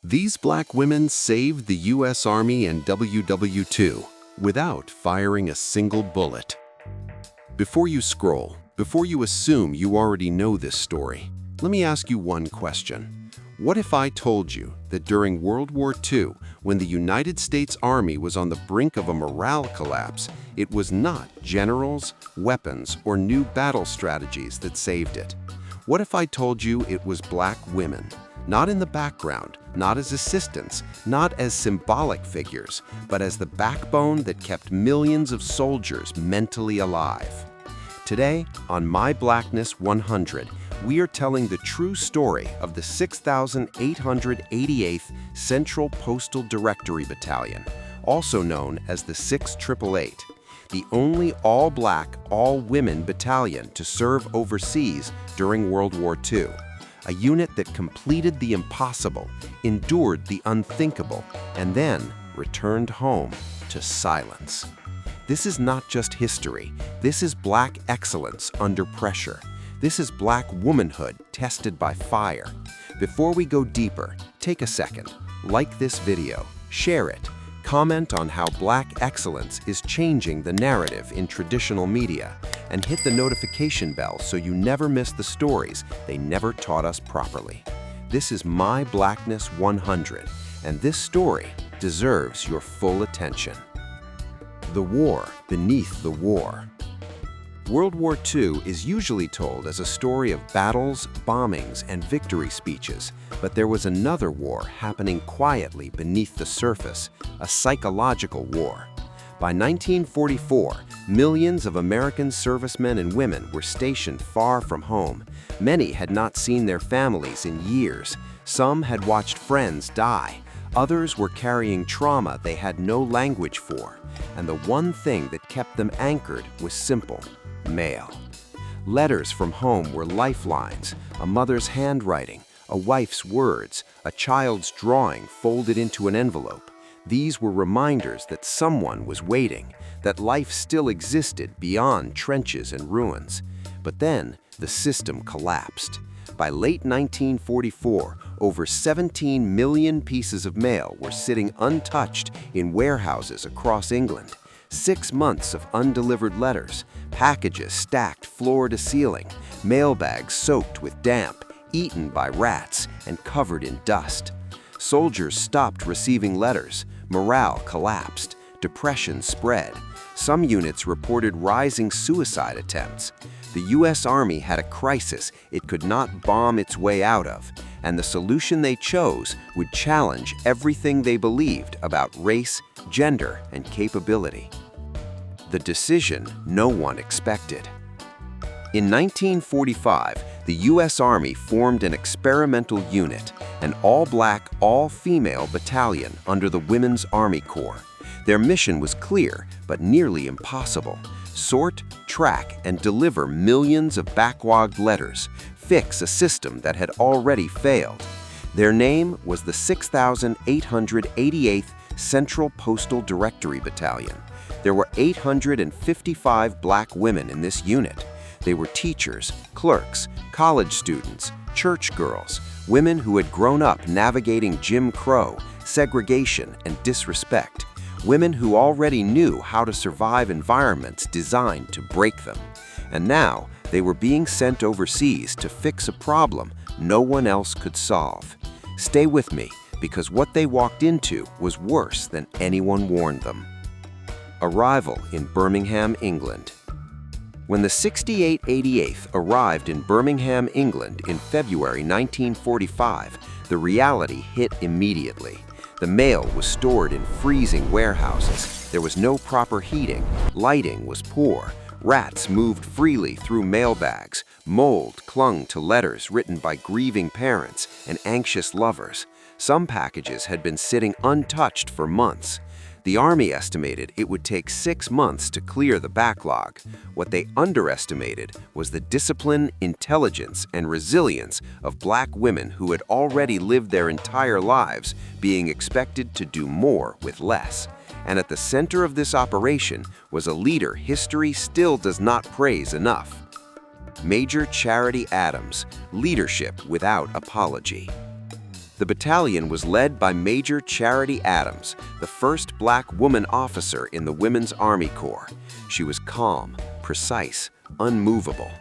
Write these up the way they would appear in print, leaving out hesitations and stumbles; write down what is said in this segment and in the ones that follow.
These black women saved the U.S. Army and WWII without firing a single bullet. Before you scroll, before you assume you already know this story, let me ask you one question. What if I told you that during World War II, when the United States Army was on the brink of a morale collapse, it was not generals, weapons, or new battle strategies that saved it? What if I told you it was black women? Not in the background, not as assistants, not as symbolic figures, but as the backbone that kept millions of soldiers mentally alive. Today, on My Blackness 100, we are telling the true story of the 6,888th Central Postal Directory Battalion, also known as the 6,888, the only all-black, all-women battalion to serve overseas during World War II. A unit that completed the impossible, endured the unthinkable, and then returned home to silence. This is not just history. This is black excellence under pressure. This is black womanhood tested by fire. Before we go deeper, take a second, like this video, share it, comment on how black excellence is changing the narrative in traditional media, and hit the notification bell so you never miss the stories they never taught us properly. This is My Blackness 100, and this story deserves your full attention. The war beneath the war. World War II is usually told as a story of battles, bombings, and victory speeches, but there was another war happening quietly beneath the surface, a psychological war. By 1944, millions of American servicemen and women were stationed far from home. Many had not seen their families in years. Some had watched friends die. Others were carrying trauma they had no language for. And the one thing that kept them anchored was simple: mail. Letters from home were lifelines, a mother's handwriting, a wife's words, a child's drawing folded into an envelope. These were reminders that someone was waiting, that life still existed beyond trenches and ruins. But then, the system collapsed. By late 1944, over 17 million pieces of mail were sitting untouched in warehouses across England. 6 months of undelivered letters, packages stacked floor to ceiling, mailbags soaked with damp, eaten by rats, and covered in dust. Soldiers stopped receiving letters, morale collapsed, depression spread. Some units reported rising suicide attempts. The U.S. Army had a crisis it could not bomb its way out of, and the solution they chose would challenge everything they believed about race, gender, and capability. The decision no one expected. In 1945, the U.S. Army formed an experimental unit, an all-black, all-female battalion under the Women's Army Corps. Their mission was clear, but nearly impossible: sort, track, and deliver millions of backlogged letters, fix a system that had already failed. Their name was the 6,888th Central Postal Directory Battalion. There were 855 black women in this unit. They were teachers, clerks, college students, church girls, women who had grown up navigating Jim Crow, segregation, and disrespect. Women who already knew how to survive environments designed to break them. And now, they were being sent overseas to fix a problem no one else could solve. Stay with me, because what they walked into was worse than anyone warned them. Arrival in Birmingham, England. When the 6888th arrived in Birmingham, England in February 1945, the reality hit immediately. The mail was stored in freezing warehouses. There was no proper heating. Lighting was poor. Rats moved freely through mailbags. Mold clung to letters written by grieving parents and anxious lovers. Some packages had been sitting untouched for months. The Army estimated it would take 6 months to clear the backlog. What they underestimated was the discipline, intelligence, and resilience of black women who had already lived their entire lives being expected to do more with less. And at the center of this operation was a leader history still does not praise enough: Major Charity Adams, leadership without apology. The battalion was led by Major Charity Adams, the first black woman officer in the Women's Army Corps. She was calm, precise, unmovable.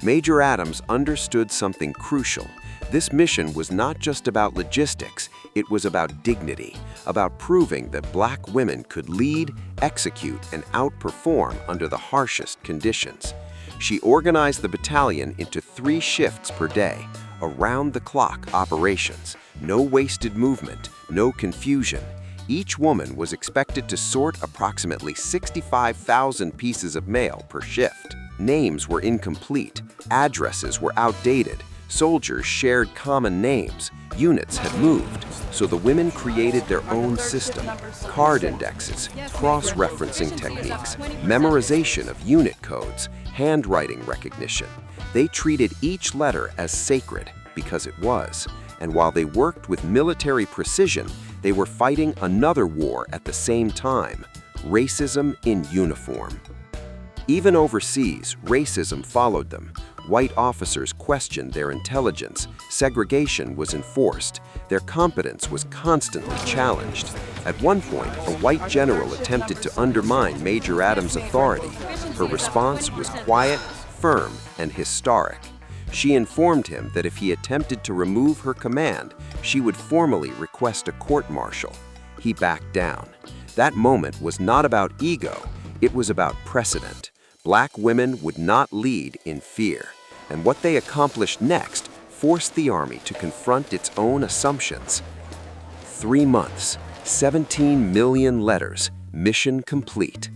Major Adams understood something crucial. This mission was not just about logistics, it was about dignity, about proving that black women could lead, execute, and outperform under the harshest conditions. She organized the battalion into 3 shifts per day, around-the-clock operations, no wasted movement, no confusion. Each woman was expected to sort approximately 65,000 pieces of mail per shift. Names were incomplete, addresses were outdated, soldiers shared common names, units had moved, so the women created their own system, card indexes, cross-referencing techniques, memorization of unit codes, handwriting recognition. They treated each letter as sacred because it was, and while they worked with military precision, they were fighting another war at the same time, racism in uniform. Even overseas, racism followed them. White officers questioned their intelligence, segregation was enforced, their competence was constantly challenged. At one point, a white general attempted to undermine Major Adams' authority. Her response was quiet, firm, and historic. She informed him that if he attempted to remove her command, she would formally request a court-martial. He backed down. That moment was not about ego, it was about precedent. Black women would not lead in fear, and what they accomplished next forced the Army to confront its own assumptions. 3 months, 17 million letters, mission complete.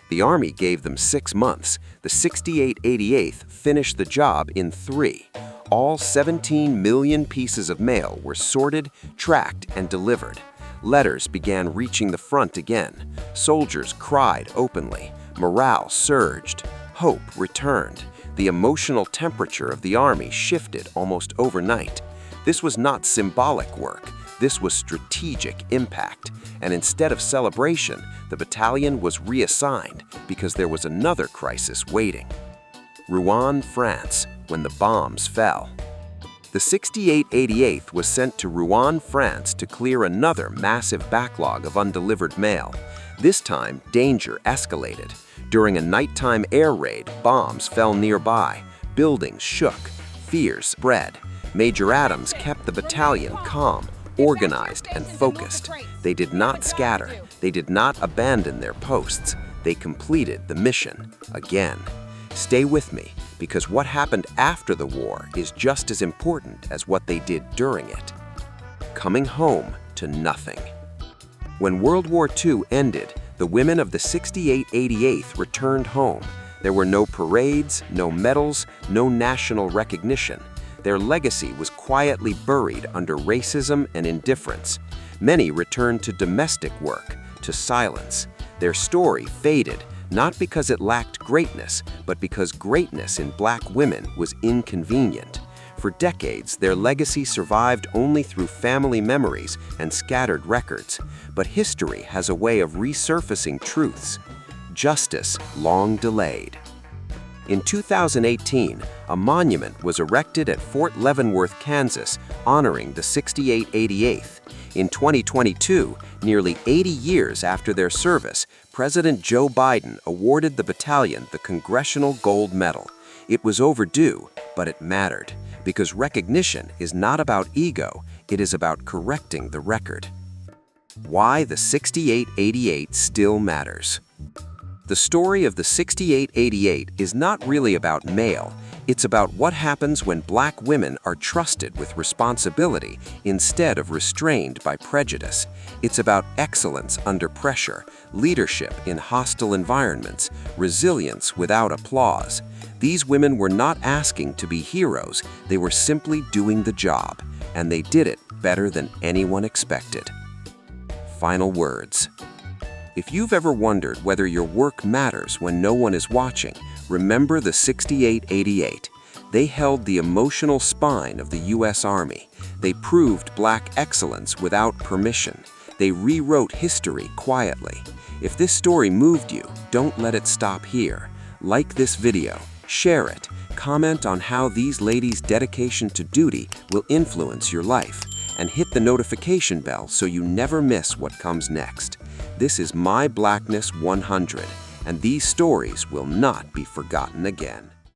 The Army gave them 6 months. The 6888th finished the job in 3. All 17 million pieces of mail were sorted, tracked, and delivered. Letters began reaching the front again. Soldiers cried openly. Morale surged. Hope returned. The emotional temperature of the Army shifted almost overnight. This was not symbolic work. This was strategic impact. And instead of celebration, the battalion was reassigned because there was another crisis waiting. Rouen, France, when the bombs fell. The 6888th was sent to Rouen, France to clear another massive backlog of undelivered mail. This time, danger escalated. During a nighttime air raid, bombs fell nearby. Buildings shook. Fears spread. Major Adams kept the battalion calm, organized, and focused. They did not scatter. They did not abandon their posts. They completed the mission again. Stay with me, because what happened after the war is just as important as what they did during it. Coming home to nothing. When World War II ended, the women of the 6888th returned home. There were no parades, no medals, no national recognition. Their legacy was quietly buried under racism and indifference. Many returned to domestic work, to silence. Their story faded, not because it lacked greatness, but because greatness in black women was inconvenient. For decades, their legacy survived only through family memories and scattered records. But history has a way of resurfacing truths. Justice long delayed. In 2018, a monument was erected at Fort Leavenworth, Kansas, honoring the 6888th. In 2022, nearly 80 years after their service, President Joe Biden awarded the battalion the Congressional Gold Medal. It was overdue, but it mattered, because recognition is not about ego, it is about correcting the record. Why the 6888 still matters. The story of the 6888 is not really about mail. It's about what happens when black women are trusted with responsibility instead of restrained by prejudice. It's about excellence under pressure, leadership in hostile environments, resilience without applause. These women were not asking to be heroes, they were simply doing the job, and they did it better than anyone expected. Final words. If you've ever wondered whether your work matters when no one is watching, remember the 6888. They held the emotional spine of the U.S. Army. They proved black excellence without permission. They rewrote history quietly. If this story moved you, don't let it stop here. Like this video, share it, comment on how these ladies' dedication to duty will influence your life, and hit the notification bell so you never miss what comes next. This is My Blackness 100, and these stories will not be forgotten again.